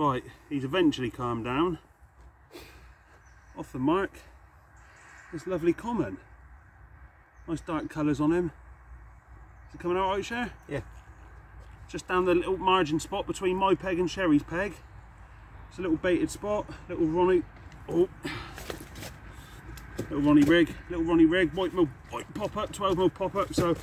Right, he's eventually calmed down. Off the mark. This lovely common. Nice dark colours on him. Is it coming out right, Cher? Yeah. Just down the little margin spot between my peg and Sherry's peg. It's a little baited spot, little Ronnie. Oh. Little Ronnie rig, white pop up, 12mm pop up. So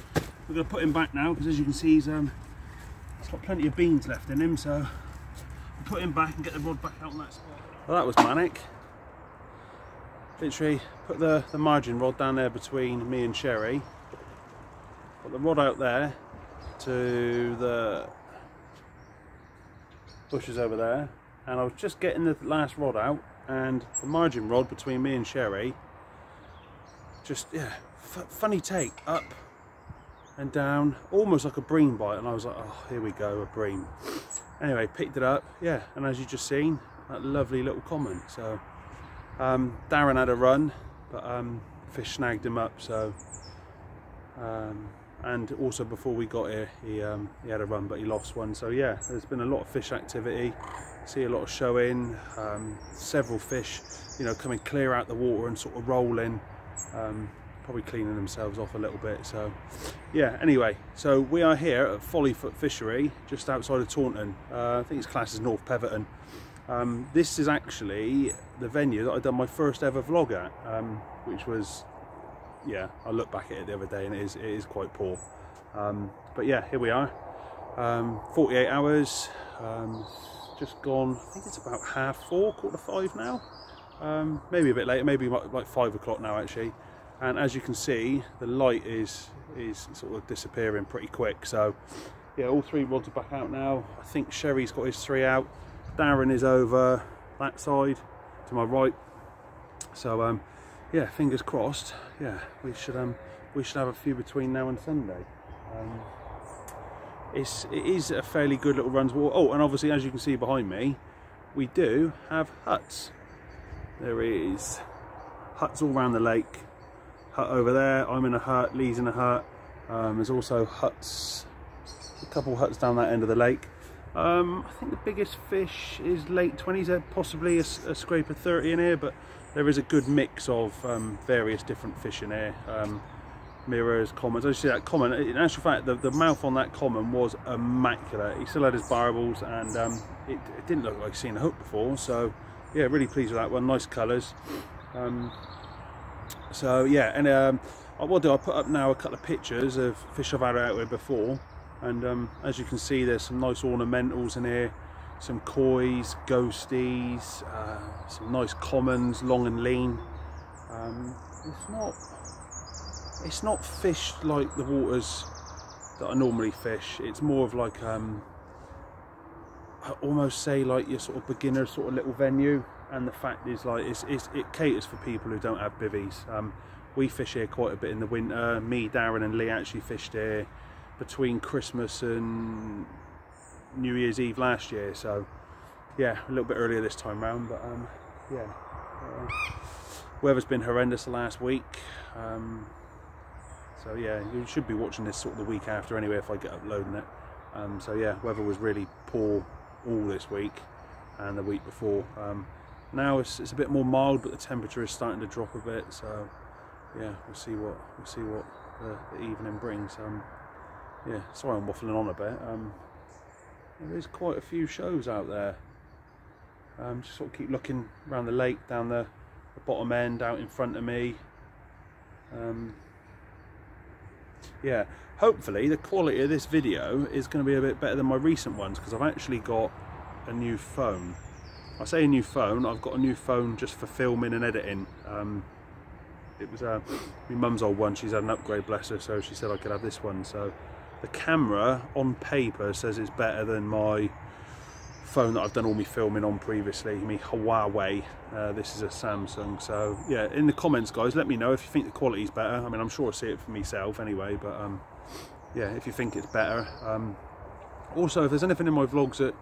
we're going to put him back now because, as you can see, he's got plenty of beans left in him. So we'll put him back and get the rod back out on that spot. Well, that was Manic. Literally put the margin rod down there between me and Sherry. Put the rod out there to the bushes over there, and I was just getting the last rod out, and the margin rod between me and Sherry just, yeah, funny take, up and down, almost like a bream bite, and I was like, oh, here we go, a bream. Anyway, picked it up, yeah, and as you just seen, that lovely little common. So Darren had a run, but fish snagged him up. So and also before we got here, he had a run, but he lost one. So yeah, there's been a lot of fish activity. See a lot of showing, several fish, you know, coming clear out the water and sort of rolling, probably cleaning themselves off a little bit. So yeah, anyway, so we are here at Follyfoot Fishery, just outside of Taunton. I think it's classed as North Peverton. This is actually the venue that I've done my first ever vlog at, which was, yeah, I looked back at it the other day and it is quite poor. But yeah, here we are, 48 hours, just gone, I think it's about 4:30, 4:45 now, maybe a bit later, maybe like 5 o'clock now actually. And as you can see, the light is sort of disappearing pretty quick. So yeah, all 3 rods are back out now. I think Sherry's got his 3 out. Darren is over that side to my right. So yeah, fingers crossed. Yeah, we should have a few between now and Sunday. It is a fairly good little run. Oh, and obviously, as you can see behind me, we do have huts. There is huts all around the lake. Hut over there, I'm in a hut, Lee's in a hut. There's also huts, a couple huts down that end of the lake. I think the biggest fish is late 20s, possibly a scraper 30 in here, but there is a good mix of various different fish in here. Mirrors, commons. As you see that common, in actual fact, the mouth on that common was immaculate. He still had his barbels, and it didn't look like I'd seen a hook before. So yeah, really pleased with that one. Nice colours. So yeah, and what I'll do, I'll put up now a couple of pictures of fish I've had out with before, and as you can see, there's some nice ornamentals in here, some kois, ghosties, some nice commons, long and lean. It's not fish like the waters that I normally fish. It's more of like I almost say like your sort of beginner sort of little venue. And the fact is, like, it caters for people who don't have bivvies. We fish here quite a bit in the winter. Me, Darren and Lee actually fished here between Christmas and New Year's Eve last year. So yeah, a little bit earlier this time round, but yeah, weather's been horrendous the last week. So yeah, you should be watching this sort of the week after anyway if I get uploading it. So yeah, weather was really poor all this week and the week before. Now it's a bit more mild, but the temperature is starting to drop a bit. So yeah, we'll see what the evening brings. Yeah, sorry I'm waffling on a bit. There is quite a few shows out there. Just sort of keep looking around the lake, down the bottom end, out in front of me. Yeah, hopefully the quality of this video is going to be a bit better than my recent ones, because I've actually got a new phone. I say a new phone, I've got a new phone just for filming and editing. It was my mum's old one, she's had an upgrade, bless her, so she said I could have this one. So the camera on paper says it's better than my phone that I've done all my filming on previously, my Huawei. This is a Samsung. So yeah, in the comments guys, let me know if you think the quality's better. I mean, I'm sure I'll see it for myself anyway, but yeah, if you think it's better. Also, if there's anything in my vlogs that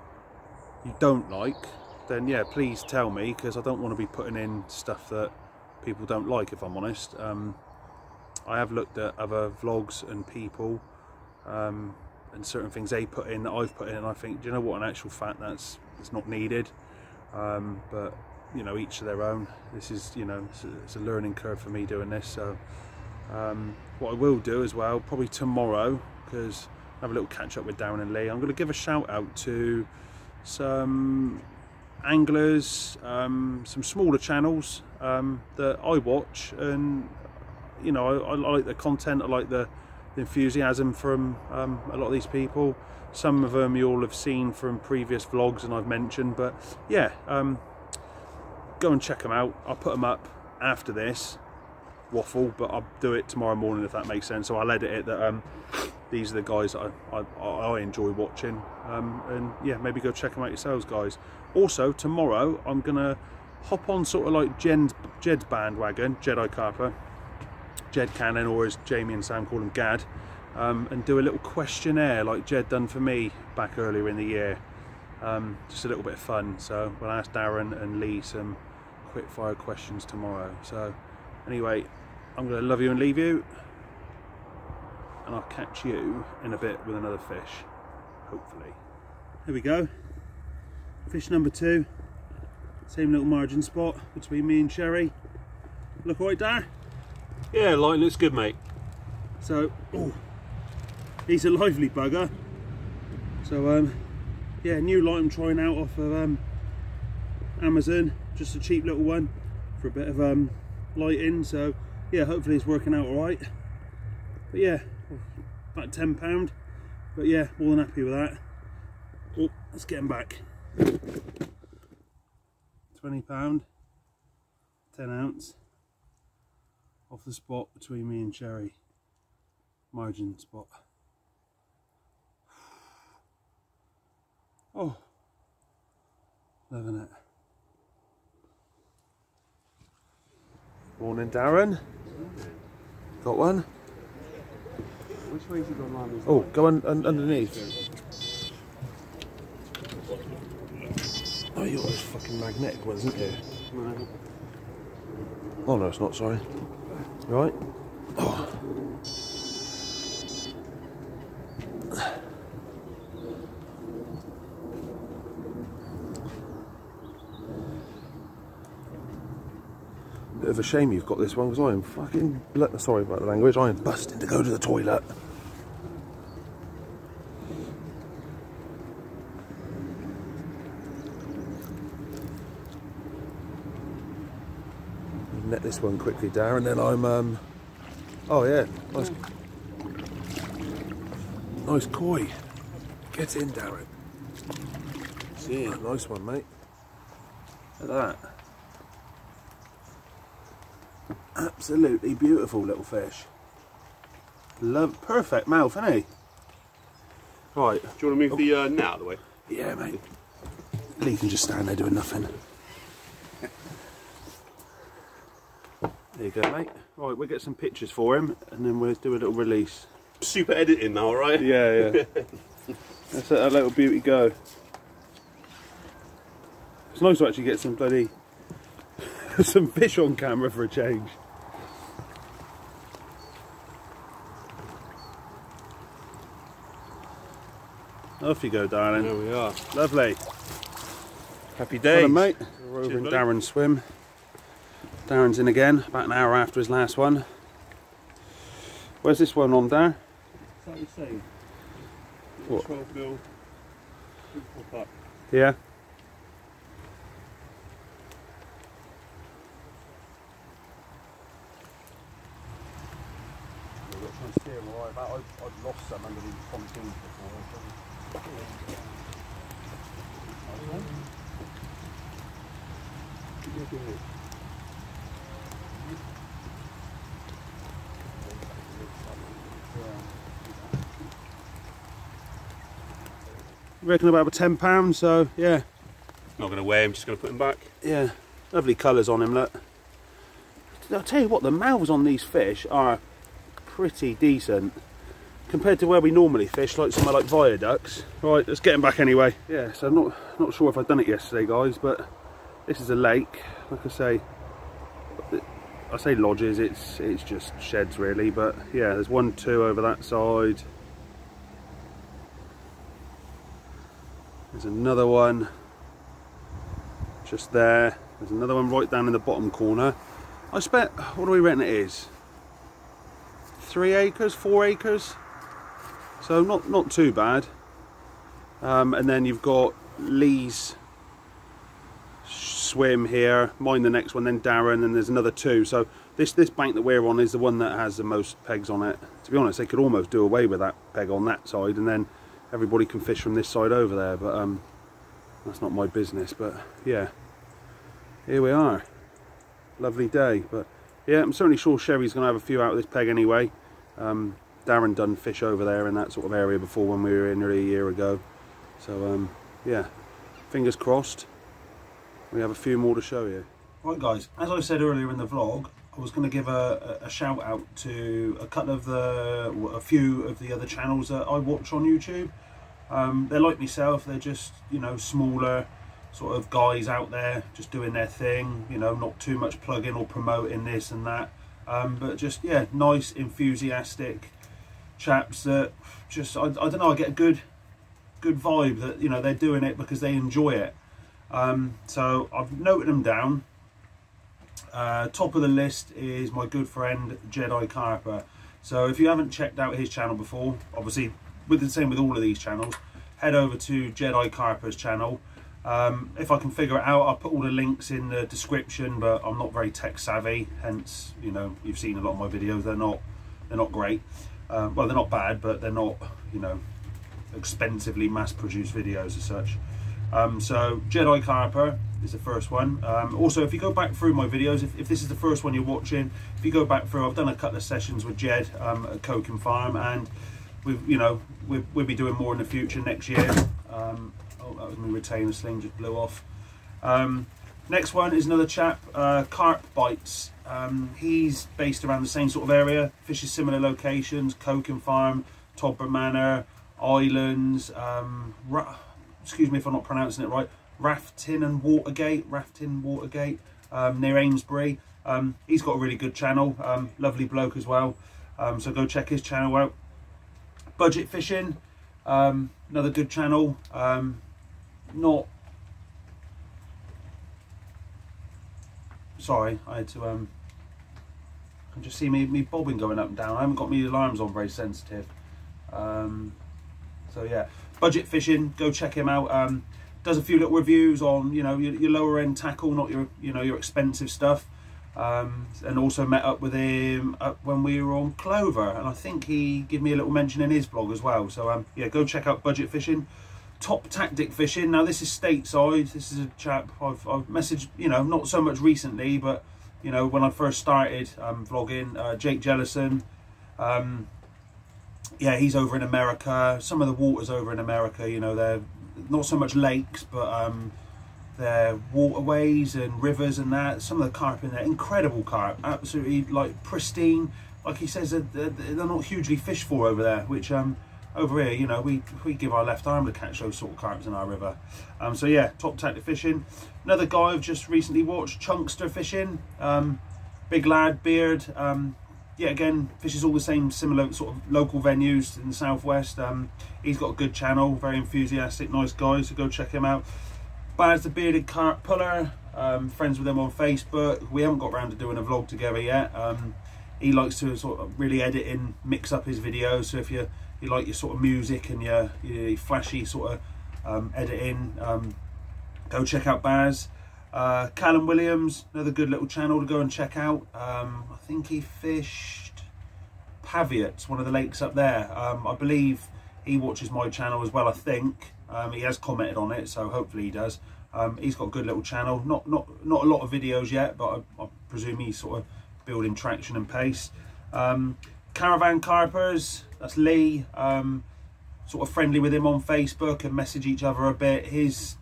you don't like, then yeah, please tell me, because I don't want to be putting in stuff that people don't like, if I'm honest. I have looked at other vlogs and people, and certain things they put in that I've put in, and I think, do you know what, in actual fact that's not needed. But you know, each of their own. This is, you know, it's a learning curve for me doing this. So what I will do as well, probably tomorrow, because I have a little catch up with Darren and Lee, I'm going to give a shout out to some anglers, some smaller channels that I watch, and you know, I like the content, I like the enthusiasm from a lot of these people. Some of them you'll have seen from previous vlogs and I've mentioned, but yeah, go and check them out. I'll put them up after this waffle, but I'll do it tomorrow morning if that makes sense. So I'll edit it that these are the guys that I enjoy watching, and yeah, maybe go check them out yourselves, guys. Also tomorrow I'm gonna hop on sort of like Jed's bandwagon, Jedi Carper, Jed Cannon, or as Jamie and Sam call him, Gad, and do a little questionnaire like Jed done for me back earlier in the year. Just a little bit of fun. So we'll ask Darren and Lee some quick fire questions tomorrow. So anyway, I'm going to love you and leave you, and I'll catch you in a bit with another fish, hopefully. Here we go, fish number 2, same little margin spot between me and Sherry. Look all right, Dar? Yeah, light looks good, mate. So, oh, he's a lively bugger. So yeah, new light I'm trying out off of Amazon, just a cheap little one for a bit of lighting. So yeah, hopefully it's working out all right. But yeah, about £10, but yeah, more than happy with that. Oh, let's get him back. £20, 10 ounce, off the spot between me and Sherry, margin spot. Oh, loving it. Morning, Darren. Got one? Which way is it going? Oh, go underneath. Oh, you're those fucking magnetic ones, isn't you? No. Oh no, it's not, sorry. You right? Oh. Bit of a shame you've got this one, because I am fucking, sorry about the language, I am busting to go to the toilet. Net this one quickly, Darren, and then I'm oh yeah, nice koi. Get in, Darren. See, nice one, mate. Look at that. Absolutely beautiful little fish. Love, perfect mouth, isn't he? Right. Do you want to move the net out of the way? Yeah, mate. Lee can just stand there doing nothing. There you go, mate. Right, we'll get some pictures for him, and then we'll do a little release. Super editing now, alright? Yeah, yeah. Let's let that little beauty go. It's nice to actually get some bloody some fish on camera for a change. Off you go, darling. There we are. Lovely. Happy days. Hello, mate. We're over in Darren's swim. Darren's in again, about an hour after his last one. Where's this one on, Darren? Is that the same? What? 12 mil. Yeah. I've lost some under these pontoons before. Reckon about £10, so yeah. Not going to weigh him, just going to put him back. Yeah, lovely colours on him, look. I'll tell you what, the mouths on these fish are pretty decent compared to where we normally fish, like somewhere like viaducts. Right, let's get him back anyway. Yeah, so I'm not sure if I've done it yesterday, guys, but this is a lake. Like I say lodges, it's just sheds really, but yeah, there's 1, 2 over that side. There's another one just there. There's another one right down in the bottom corner. I expect, what do we reckon it is? 3 acres, 4 acres? So not too bad. And then you've got Lee's swim here, mine the next one, then Darren, and there's another 2. So this bank that we're on is the one that has the most pegs on it. To be honest, they could almost do away with that peg on that side, and then everybody can fish from this side over there, but that's not my business. But yeah, here we are. Lovely day. But yeah, I'm certainly sure Sherry's going to have a few out of this peg anyway. Darren done fish over there in that sort of area before when we were in nearly a year ago. So yeah, fingers crossed we have a few more to show you. Right guys, as I said earlier in the vlog, I was going to give a shout out to a few of the other channels that I watch on YouTube. They're like myself, they're just, you know, smaller sort of guys out there just doing their thing, you know, not too much plugging or promoting this and that, but just, yeah, nice enthusiastic chaps that just, I don't know, I get a good vibe that, you know, they're doing it because they enjoy it. So I've noted them down. Top of the list is my good friend Jedi Carper. So if you haven't checked out his channel before, obviously with the same with all of these channels, head over to Jedi Carper's channel. If I can figure it out, I'll put all the links in the description, but I'm not very tech savvy, hence, you know, you've seen a lot of my videos. They're not great. Well, they're not bad, but they're not, you know, expensively mass-produced videos as such. So Jedi Carper is the first one. Also, if you go back through my videos, if this is the first one you're watching, if you go back through, I've done a couple of sessions with Jed at Coking Farm, and we'll be doing more in the future next year. Oh, that was my retainer sling, just blew off. Next one is another chap, Carp Bites. He's based around the same sort of area, fishes similar locations, Coking Farm, Todborough Manor, Islands, excuse me if I'm not pronouncing it right, Rafton Watergate, near Amesbury. He's got a really good channel, lovely bloke as well, so go check his channel out. Budget Fishing, another good channel. Sorry, I had to, you can just see me bobbing going up and down. I haven't got my alarms on very sensitive. So yeah, Budget Fishing, go check him out. Does a few little reviews on, you know, your lower end tackle, not your, you know, your expensive stuff. And also met up with him when we were on Clover, and I think he gave me a little mention in his vlog as well. So yeah, go check out Budget Fishing. Top Tactic Fishing, now this is stateside. This is a chap I've messaged, you know, not so much recently, but you know, when I first started vlogging, Jake Jellison. Yeah, he's over in America. Some of the waters over in America, you know, they're not so much lakes, but they're waterways and rivers and that. Some of the carp in there, incredible carp, absolutely like pristine. Like he says, they're not hugely fished for over there, which over here, you know, we give our left arm to catch those sort of carps in our river. So yeah, Top Tactic Fishing. Another guy I've just recently watched, Chunkster Fishing. Big lad, beard. Yeah, again, fishes all the same similar sort of local venues in the southwest. He's got a good channel, very enthusiastic, nice guy, so go check him out. Baz the Bearded Carp Puller, friends with him on Facebook. We haven't got around to doing a vlog together yet. He likes to sort of really edit and mix up his videos, so if you like your sort of music and your flashy sort of editing, go check out Baz. Callum Williams, another good little channel to go and check out. I think he fished Paviot, one of the lakes up there. I believe he watches my channel as well, I think. He has commented on it, so hopefully he does. He's got a good little channel, not a lot of videos yet, but I presume he's sort of building traction and pace. Caravan Carpers, that's Lee. Sort of friendly with him on Facebook and message each other a bit. His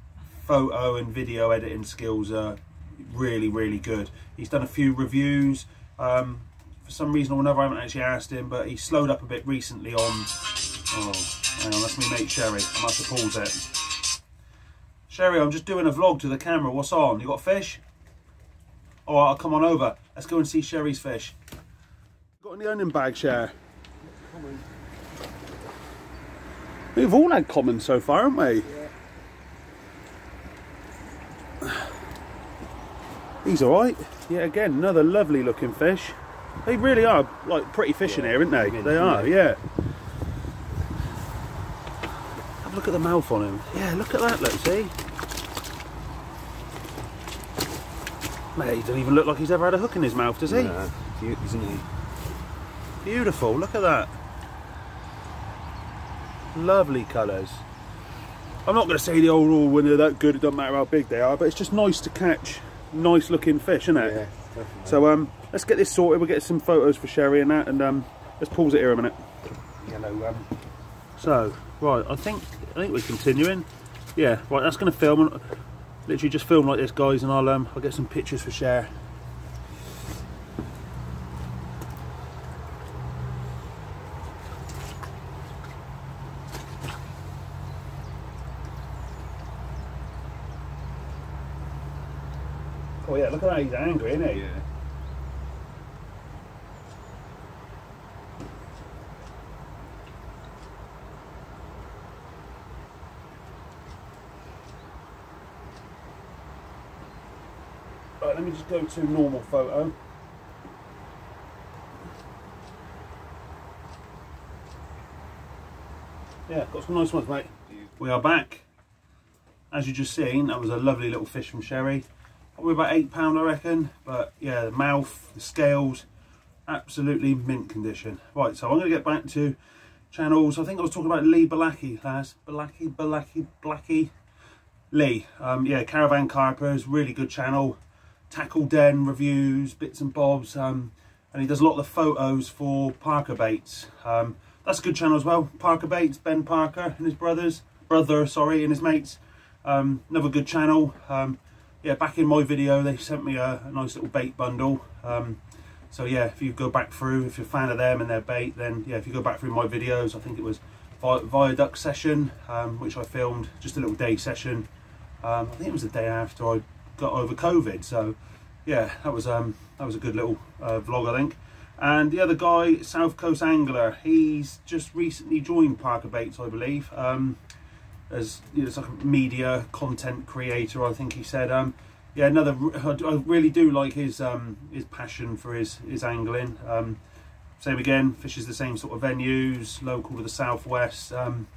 photo and video editing skills are really, really good. He's done a few reviews. For some reason or another, I haven't actually asked him, but he slowed up a bit recently on... Oh, hang on, that's me mate Sherry. I must have paused it. Sherry, I'm just doing a vlog to the camera. What's on? You got fish? All right, I'll come on over. Let's go and see Sherry's fish. Got any onion bag, Sher? We've all had common so far, haven't we? Yeah. He's all right. Yeah, again, another lovely looking fish. They really are like pretty fish in here, aren't they? They are, yeah. Have a look at the mouth on him. Yeah, look at that, look, see? Mate, he doesn't even look like he's ever had a hook in his mouth, does he? No, cute, isn't he? Beautiful, look at that. Lovely colours. I'm not going to say the old rule when they're that good, it doesn't matter how big they are, but it's just nice to catch nice looking fish, isn't it? Yeah, definitely. So let's get this sorted, we'll get some photos for Sherry and that, and let's pause it here a minute. Yellow. So, right, I think we're continuing. Yeah, right, that's going to film. Literally just film like this, guys, and I'll get some pictures for share. Oh yeah, look at that, he's angry, isn't he? Yeah. Right, let me just go to normal photo. Yeah, got some nice ones, mate. We are back. As you just seen, that was a lovely little fish from Sherry. Probably about £8, I reckon. But yeah, the mouth, the scales, absolutely mint condition. Right, so I'm going to get back to channels. I think I was talking about Lee Balaki, lads. Blacky. Lee. Yeah, Caravan Carpers, really good channel. Tackle den reviews, bits and bobs, and he does a lot of the photos for Parker Baits. That's a good channel as well. Parker Baits, Ben Parker and his brother, and his mates. Another good channel. Yeah, back in my video they sent me a nice little bait bundle. So yeah, if you go back through, if you're a fan of them and their bait, then yeah, if you go back through my videos, I think it was Viaduct session, which I filmed, just a little day session. I think it was the day after I got over COVID, so yeah, that was a good little vlog, I think. And the other guy, South Coast Angler, he's just recently joined Parker Baits, I believe, as you know, it's like a media content creator, I think he said. Yeah, I really do like his passion for his angling. Same again, fishes the same sort of venues, local to the southwest. And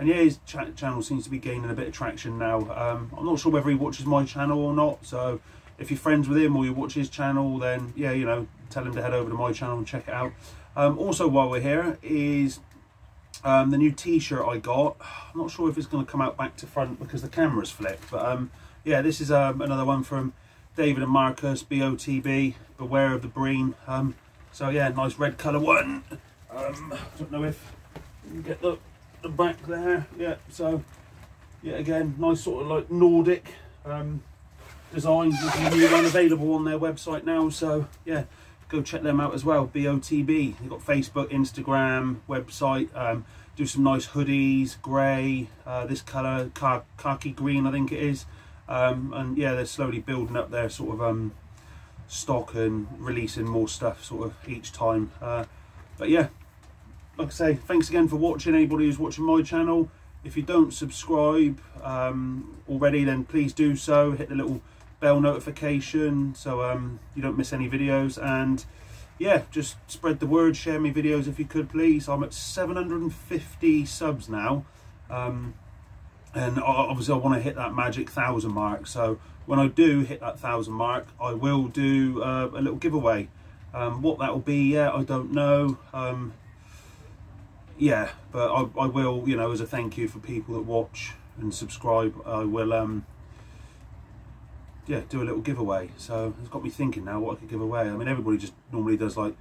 yeah, his channel seems to be gaining a bit of traction now. I'm not sure whether he watches my channel or not, so if you're friends with him or you watch his channel, then yeah, you know, tell him to head over to my channel and check it out. Also, while we're here, is the new t-shirt I got. I'm not sure if it's going to come out back to front because the camera's flipped, but yeah, this is another one from David and Marcus, BOTB, Beware of the Bream. So yeah, nice red colour one. Don't know if you can get the back there. Yeah, so yeah, again, nice sort of like Nordic design. There's a new one available on their website now, so yeah, go check them out as well. BOTB. They've got Facebook, Instagram, website. Do some nice hoodies, grey, this colour, khaki green, I think it is. And yeah, they're slowly building up their sort of stock and releasing more stuff sort of each time. But yeah, like I say, thanks again for watching, anybody who's watching my channel. If you don't subscribe already, then please do so. Hit the little bell notification so you don't miss any videos, and yeah, just spread the word, share my videos if you could, please. I'm at 750 subs now, and obviously I want to hit that magic 1,000 mark. So when I do hit that 1,000 mark, I will do a little giveaway. What that will be, yeah, I don't know. Yeah, but I will, you know, as a thank you for people that watch and subscribe, I will yeah, do a little giveaway. So it's got me thinking now what I could give away. I mean, everybody just normally does like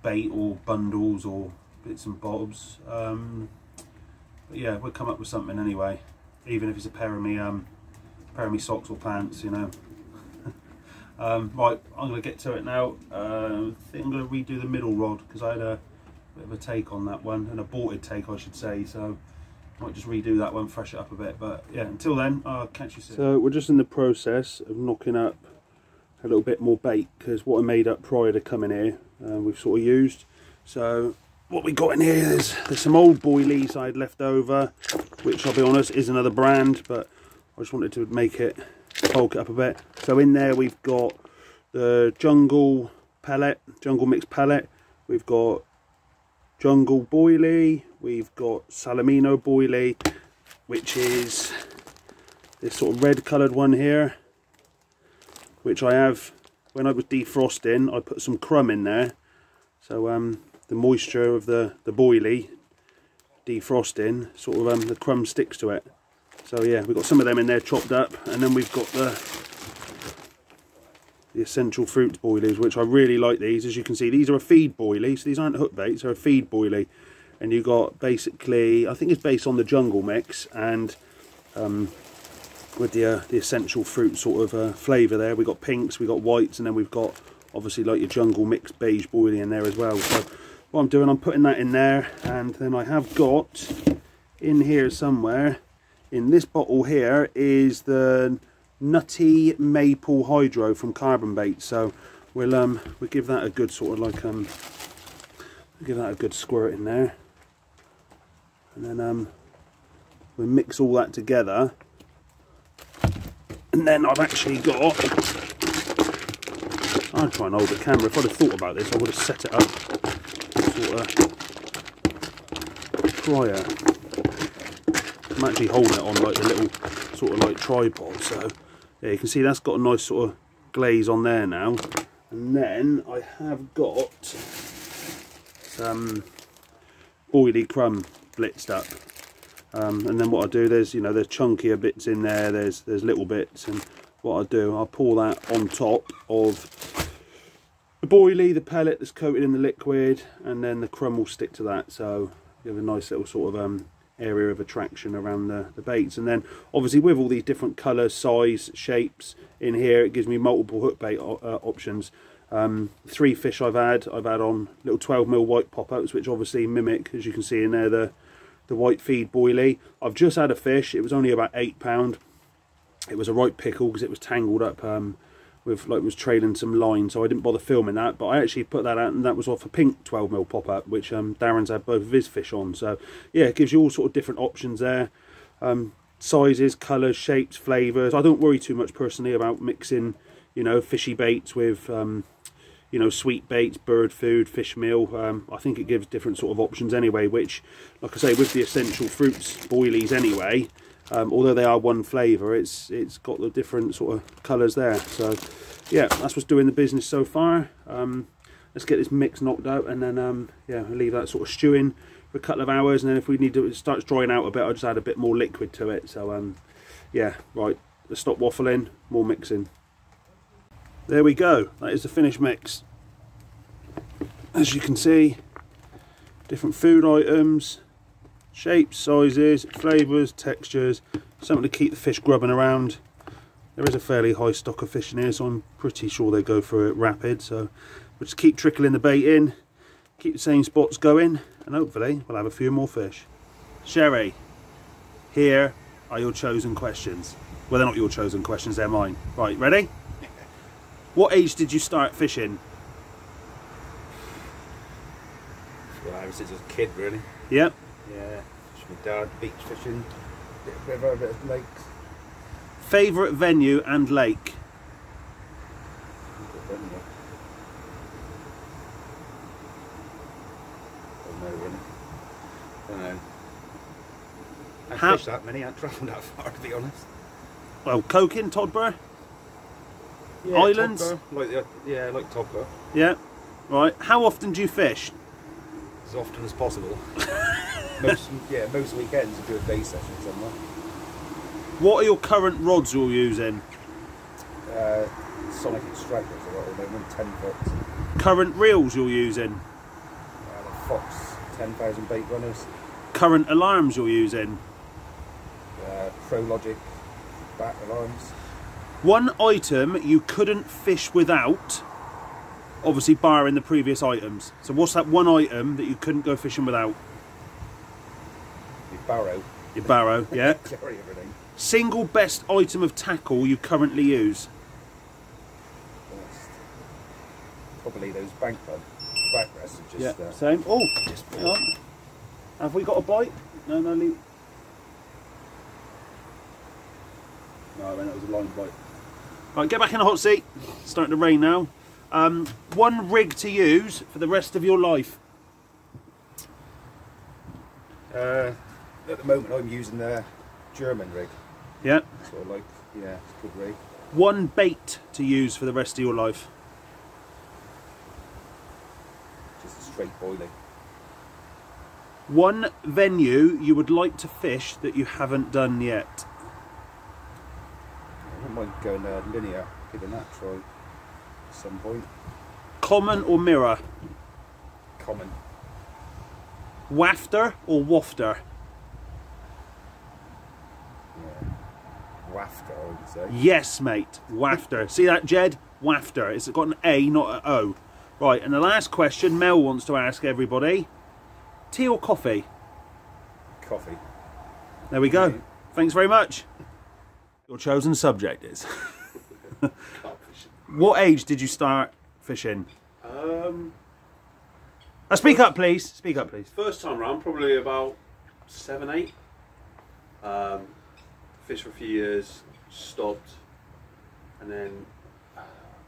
bait or bundles or bits and bobs, but yeah, we'll come up with something anyway, even if it's a pair of me socks or pants, you know. Right, I'm going to get to it now. I think I'm going to redo the middle rod because I had a bit of a take on that one, an aborted take I should say, so might just redo that one, fresh it up a bit. But yeah, until then, I'll catch you soon. So we're just in the process of knocking up a little bit more bait, because what I made up prior to coming here, we've sort of used. So what we got in here is there's some old boilies I had left over, which I'll be honest is another brand, but I just wanted to make it, bulk it up a bit. So in there we've got the jungle mix pellet, we've got jungle boilie, we've got salamino boilie, which is this sort of red coloured one here, which I have, when I was defrosting, I put some crumb in there, so the moisture of the boilie defrosting, sort of the crumb sticks to it. So yeah, we've got some of them in there chopped up, and then we've got the essential fruits boilies, which I really like these. As you can see, these are a feed boilie, so these aren't hook baits, they're a feed boilie. And you've got basically, I think it's based on the jungle mix, and with the essential fruit sort of flavour there. We've got pinks, we've got whites, and then we've got obviously like your jungle mix beige boilie in there as well. So what I'm doing, I'm putting that in there, and then I have got in here somewhere, in this bottle here, is the Nutty Maple Hydro from Caravan Bites. So we'll give that a good sort of like give that a good squirt in there, and then we'll mix all that together. And then I've actually got, I'll try and hold the camera. If I'd have thought about this, I would have set it up sort of prior. I'm actually holding it on like the little sort of like tripod, so yeah, you can see that's got a nice sort of glaze on there now. And then I have got some boilie crumb blitzed up, and then what I do, there's, you know, there's chunkier bits in there, there's little bits, and what I do, I'll pour that on top of the boilie, the pellet that's coated in the liquid, and then the crumb will stick to that, so you have a nice little sort of area of attraction around the baits. And then obviously with all these different colours, size, shapes in here, it gives me multiple hook bait options. 3 fish I've had on little 12mm white pop-outs, which obviously mimic, as you can see in there, the white feed boilie. I've just had a fish, it was only about £8. It was a right pickle because it was tangled up with, like, was trailing some line, so I didn't bother filming that, but I actually put that out, and that was off a pink 12mm pop-up, which Darren's had both of his fish on. So yeah, it gives you all sort of different options there, sizes, colours, shapes, flavours. I don't worry too much personally about mixing, you know, fishy baits with you know, sweet baits, bird food, fish meal. I think it gives different sort of options anyway, which, like I say, with the essential fruits boilies anyway, although they are one flavour, it's got the different sort of colours there. So yeah, that's what's doing the business so far. Let's get this mix knocked out, and then yeah, I'll leave that sort of stewing for a couple of hours, and then if we need to, it starts drying out a bit, I'll just add a bit more liquid to it. So yeah, right, let's stop waffling, more mixing. There we go, that is the finished mix. As you can see, different food items, shapes, sizes, flavours, textures, something to keep the fish grubbing around. There is a fairly high stock of fish in here, so I'm pretty sure they go through it rapid. So we'll just keep trickling the bait in, keep the same spots going, and hopefully we'll have a few more fish. Sherry, here are your chosen questions. Well, they're not your chosen questions, they're mine. Right, ready? What age did you start fishing? Well, ever since I was a kid, really. Yep. Yeah, fish with dad, beach fishing, bit of river, bit of lakes. Favourite venue and lake? Don't know. I How- fished that many, I haven't travelled that far, to be honest. Well, Cokin, Todborough? Yeah, Islands? Todborough, like Todborough. Yeah. Right. How often do you fish? As often as possible. most weekends I do a day session somewhere. What are your current rods you're using? Sonic Extractors are at the moment, 10 foot. Current reels you're using? The Fox 10,000 bait runners. Current alarms you're using? ProLogic back alarms. One item you couldn't fish without, obviously barring the previous items. So what's that one item that you couldn't go fishing without? Your barrow. Your barrow, yeah. Carry everything. Single best item of tackle you currently use? Probably those backrests are just Yeah, same. Oh, just hang on. Have we got a bite? No, leave. No, I mean, that was a line bite. Right, get back in the hot seat. It's starting to rain now. One rig to use for the rest of your life. At the moment, I'm using the German rig. Yeah. Sort of like, yeah, it's a good rig. One bait to use for the rest of your life. Just a straight boiling. One venue you would like to fish that you haven't done yet. I wouldn't mind going linear, giving that a try at some point. Common or mirror? Common. Wafter or wafter? Yeah. Wafter, I would say. Yes, mate. Wafter. See that, Jed? Wafter. It's got an A, not an O. Right, and the last question Mel wants to ask everybody. Tea or coffee? Coffee. There we go. Yeah. Thanks very much. Your chosen subject is. Carp fishing. What age did you start fishing? Speak up, please. Speak up, please. First time round, probably about 7, 8. Fished for a few years, stopped, and then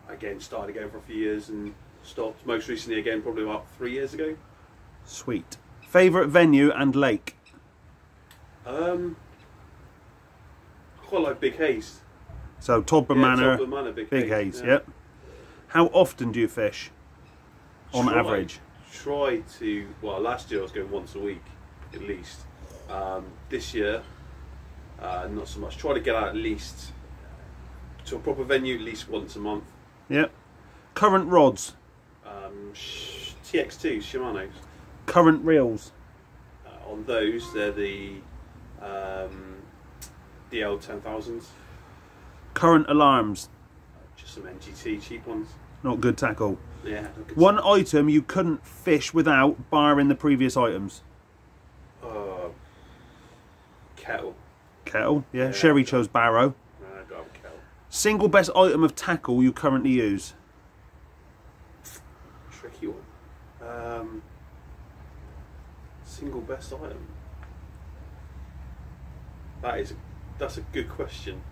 again started again for a few years and stopped. Most recently again, probably about 3 years ago. Sweet. Favourite venue and lake? Quite like Big Haze. So Todburn Yeah, Manor, Todburn Manor, Big Haze, yeah. yep. How often do you fish? On average? Try to, well, last year I was going once a week at least. This year, not so much. Try to get out at least to a proper venue at least once a month. Yep. Current rods? TX2 Shimano's. Current reels? On those, they're the DL 10,000s. Current alarms? Just some NGT cheap ones. Not good tackle. Yeah. not good One stuff. item you couldn't fish without, barring the previous items? Kettle. Kettle, yeah. Yeah. Sherry chose barrow. I've got a kettle. Single best item of tackle you currently use? Tricky one. Single best item. That's a good question.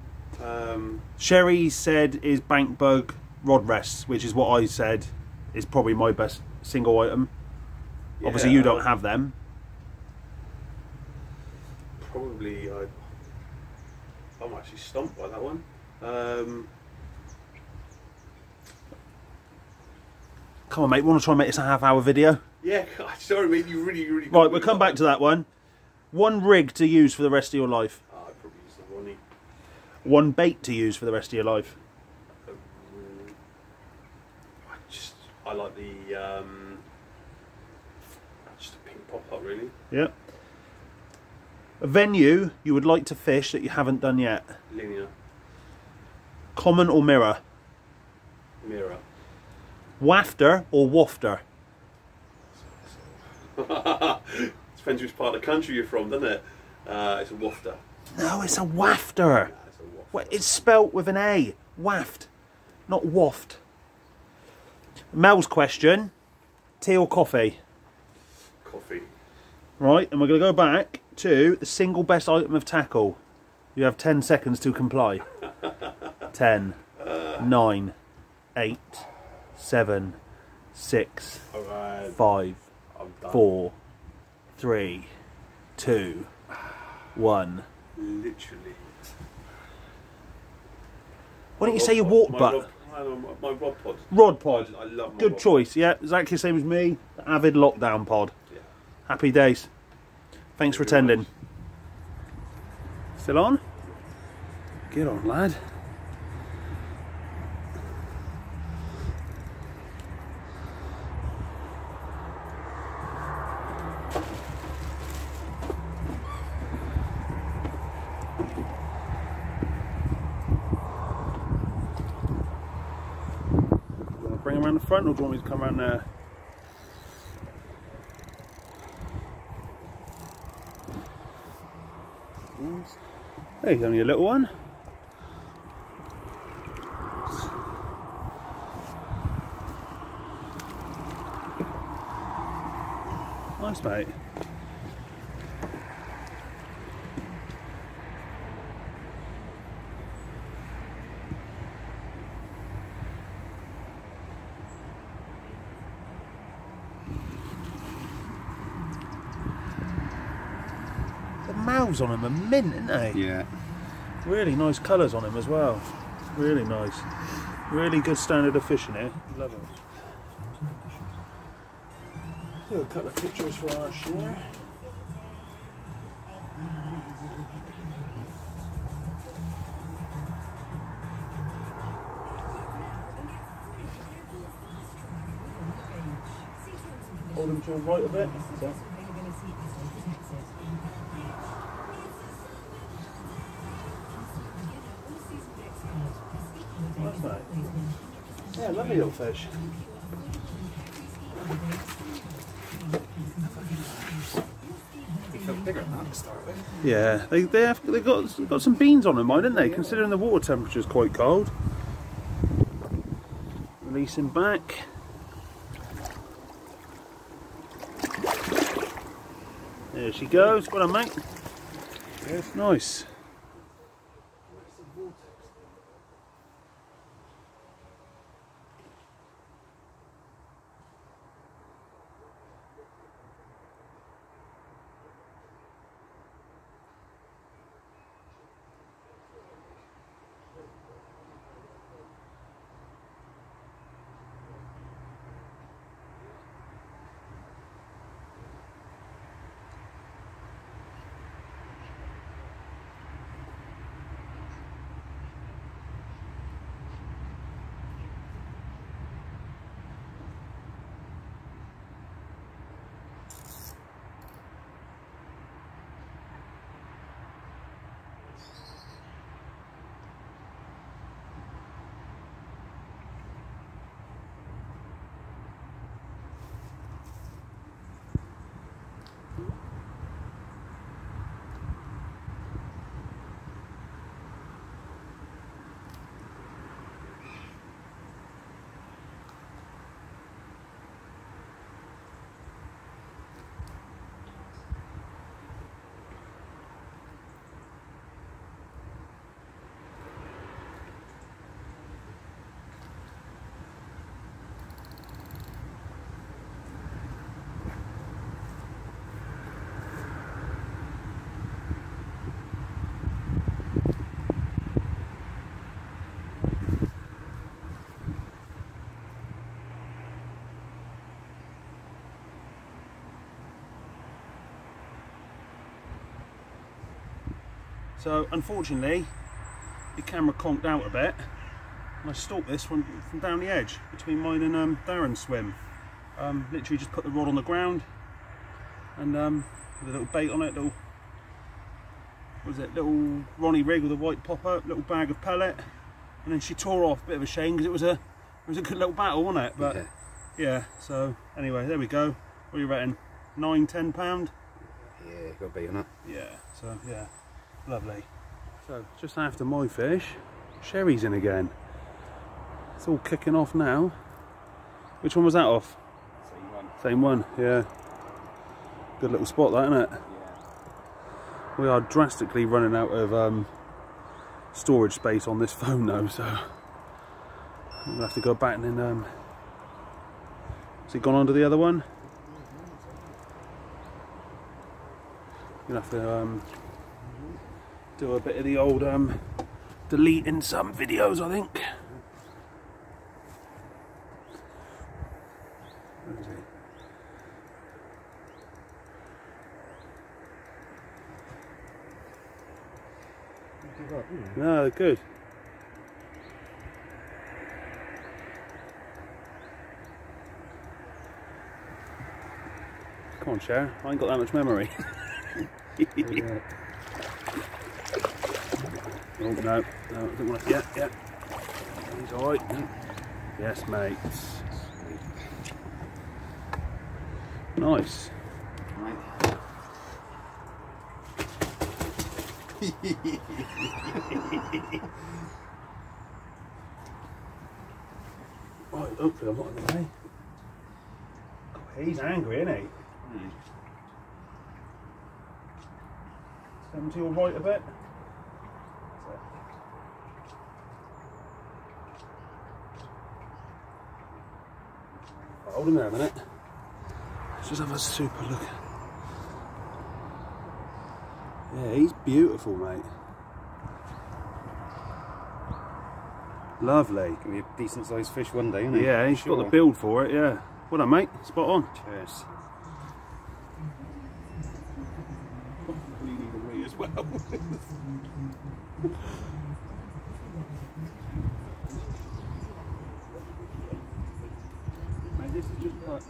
Sherry said is bank bug rod rests, which is what I said is probably my best single item. Obviously you don't have them. Probably I'm actually stumped by that one. Come on, mate, we want to try and make this a half-hour video? Yeah, sorry mate, you really Right, we'll come back to that one. One rig to use for the rest of your life. I'd probably use the Ronnie. One bait to use for the rest of your life. I like the just a pink pop-up really. Yep. A venue you would like to fish that you haven't done yet. Linear. Common or mirror? Mirror. Wafter or wafter? Depends which part of the country you're from, doesn't it? It's a wafter. No, it's a wafter. It's a wafter. Well, it's spelt with an A. Waft, not waft. Mel's question, tea or coffee? Coffee. Right, and we're going to go back to the single best item of tackle. You have 10 seconds to comply. 10, 9, 8, 7, 6, Alright. 5, I'm done. 4, 3, 2, 1. Literally. Why don't you say your water butt? My rod pod. Rod pod. I love my Good rod choice, yeah. Exactly the same as me. The avid lockdown pod. Yeah. Happy days. Thanks for Thank you very attending. Still on? Get on, lad. You want to bring him around the front, or do you want me to come around there? Hey, he's only a little one. Nice, mate. mouths on them are mint, aren't they? Yeah. Really nice colours on him as well. Really nice. Really good standard of fishing here. Love it. Do a couple of pictures for our share. Hold them to the right a bit. So. Nice, mate. Yeah, lovely little fish. They felt bigger than that to start with. Yeah, they've got some beans on them, didn't they? Considering the water temperature is quite cold. Release him back. There she goes. Well done, mate. Yes, nice. So unfortunately the camera conked out a bit and I stalked this one from down the edge between mine and Darren's swim. Literally just put the rod on the ground and with a little bait on it, little, what was it, little Ronnie rig with a white popper, little bag of pellet, and then she tore off. Bit of a shame because it was a good little battle, wasn't it? But yeah, so anyway, there we go. What are you reckon? 9–10 pound? Yeah, got a bait on it. Yeah, so yeah. Lovely. So just after my fish, Sherry's in again. It's all kicking off now. Which one was that off? Same one. Same one, yeah. Good little spot that, isn't it? Yeah. We are drastically running out of storage space on this phone though, so we'll have to go back and then has it gone on to the other one? You'll have to do a bit of the old deleting some videos, I think. Where is he? No, they're good. Come on, Cher. I ain't got that much memory. Oh no, I don't want to. Yeah. He's alright. Yes, mate. Nice. Right, hopefully I'm not in the way. Oh, he's angry, isn't he? Come to your right a bit. Hold him there a minute. Let's just have a super look. Yeah, he's beautiful, mate. Lovely. Gonna be a decent sized fish one day, isn't he? Yeah, he's got the build for it, yeah. Well done, mate. Spot on. Cheers. You need a ring as well. Mate, this is just put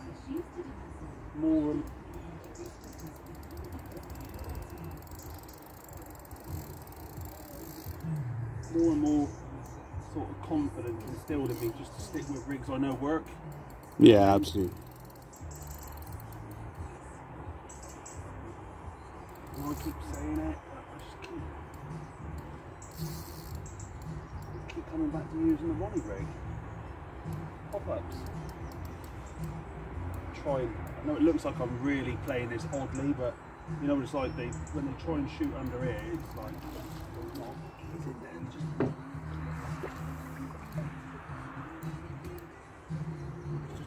more and more sort of confidence instilled in me just to stick with rigs I know work. Yeah, absolutely. And I keep saying it, I just keep coming back to using the Ronnie rig. Pop-ups. Trying. I know it looks like I'm really playing this oddly, but you know what it's like, when they try and shoot under here, it's like it's not. It's in there and just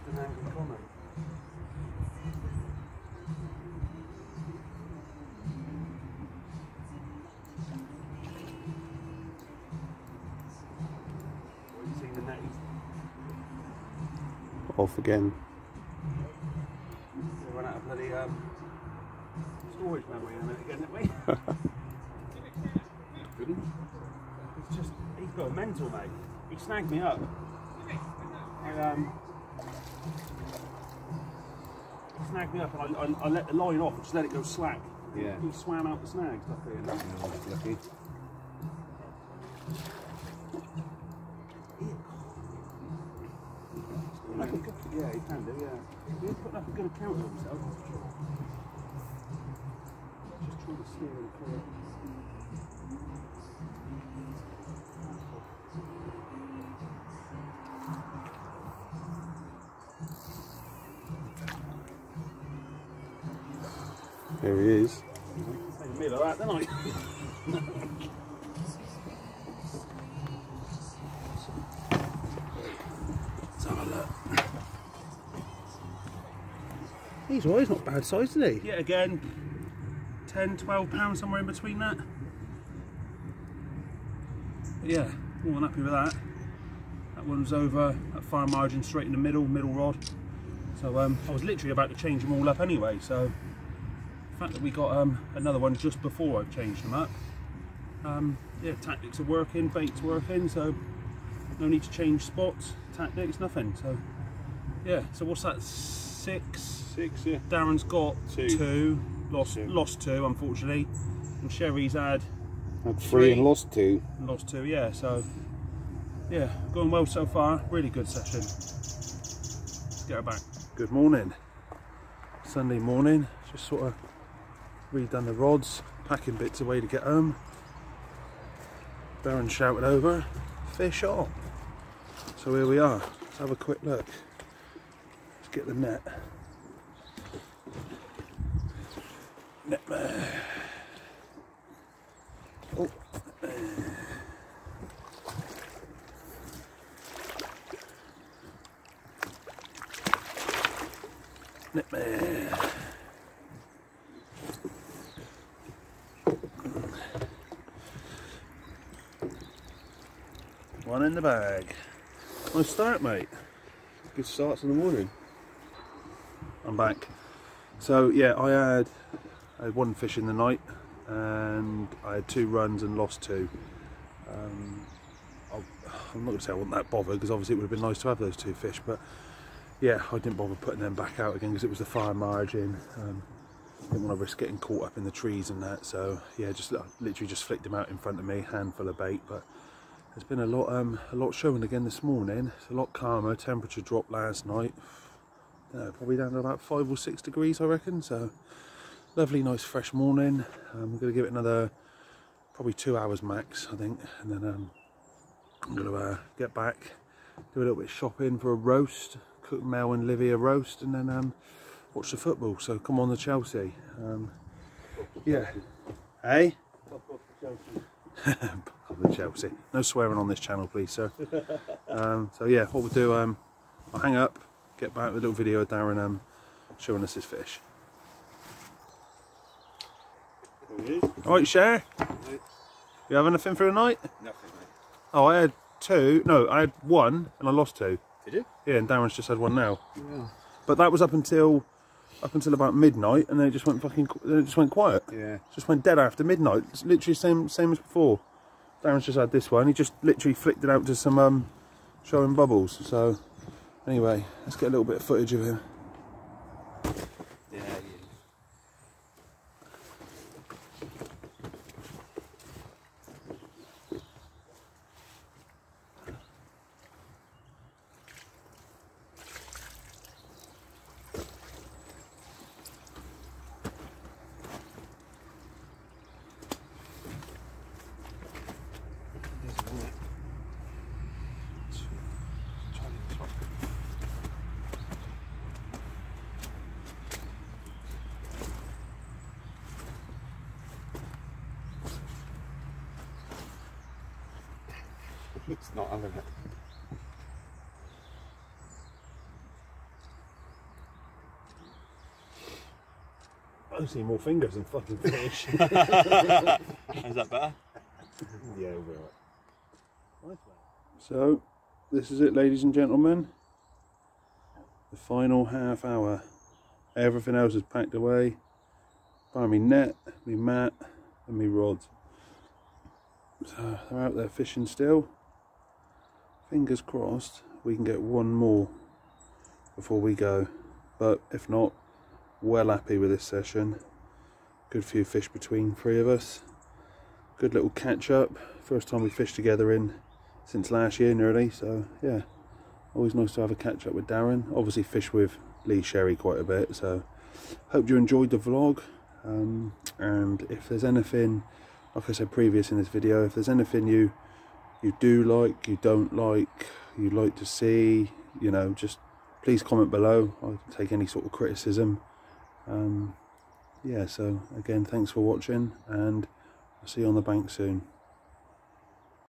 an angry comment. What have you seen the net? Off again. We run out of bloody storage memory in a minute again, didn't we? It's just, he's got a mental, mate. He snagged me up. He snagged me up and I let the line off and just let it go slack. Yeah. He swam out the snag stuff here. No? Oh, that's lucky. Yeah, he can do, yeah. He's putting up a good account of himself. Just trying to steer him clear. There he is. In the middle of that, didn't I? Let's have a look. He's always not bad size, is he? Yeah, again, 10, 12 pounds, somewhere in between that. But yeah, more than happy with that. That one's over at fire margin, straight in the middle rod. So I was literally about to change them all up anyway, so the fact that we got another one just before I've changed them up. Yeah, tactics are working, bait's working, so no need to change spots, tactics, nothing. So yeah, so what's that, 6? 6, yeah. Darren's got 2. 2, lost 2 unfortunately, and Sherry's had Had 3 and lost 2. lost 2, yeah, so yeah, going well so far, really good session. Let's get her back. Good morning, Sunday morning, just sort of redone the rods, packing bits away to get home. Darren shouted over, fish on. So here we are, let's have a quick look. Let's get the net. Net there. Oh. Net there. One in the bag. Nice start, mate. Good starts in the morning. I'm back. So yeah, I had 1 fish in the night and I had 2 runs and lost 2. I'm not going to say I wasn't that bothered because obviously it would have been nice to have those 2 fish, but yeah, I didn't bother putting them back out again because it was the fire margin. Didn't want to risk getting caught up in the trees and that, so yeah, just literally just flicked them out in front of me, handful of bait. But there's been a lot showing again this morning. It's a lot calmer. Temperature dropped last night. Probably down to about 5 or 6 degrees, I reckon. So lovely, nice, fresh morning. I'm going to give it another probably 2 hours max, I think, and then I'm going to get back, do a little bit of shopping for a roast, cook Mel and Livy a roast, and then watch the football. So come on, the Chelsea. Yeah. Hey. Of the Chelsea. No swearing on this channel, please, sir. So yeah, what we'll do, I'll hang up, get back with a little video of Darren showing us his fish. Alright, Cher? You have anything for the night? Nothing, mate. Oh, I had 2. No, I had 1 and I lost 2. Did you? Yeah, and Darren's just had 1 now. Yeah. But that was up until about midnight, and then it just went quiet. Yeah. Just went dead after midnight. It's literally same as before. Darren's just had this one. He just literally flicked it out to some showing bubbles. So anyway, let's get a little bit of footage of him. Yeah. It's not having it. I see more fingers than fucking fish. Is that better? Yeah, we'll be alright. So, this is it, ladies and gentlemen. The final half hour. Everything else is packed away. Bar me net, me mat, and me rods. So, they're out there fishing still. Fingers crossed we can get 1 more before we go. But if not, well happy with this session. Good few fish between 3 of us. Good little catch up. First time we fished together since last year nearly, so yeah, always nice to have a catch up with Darren. Obviously fish with Lee Sherry quite a bit, so hope you enjoyed the vlog. And if there's anything, like I said previous in this video, if there's anything you do like, you don't like, you'd like to see, you know, just please comment below. I'll take any sort of criticism. Yeah, so again, thanks for watching, and I'll see you on the bank soon.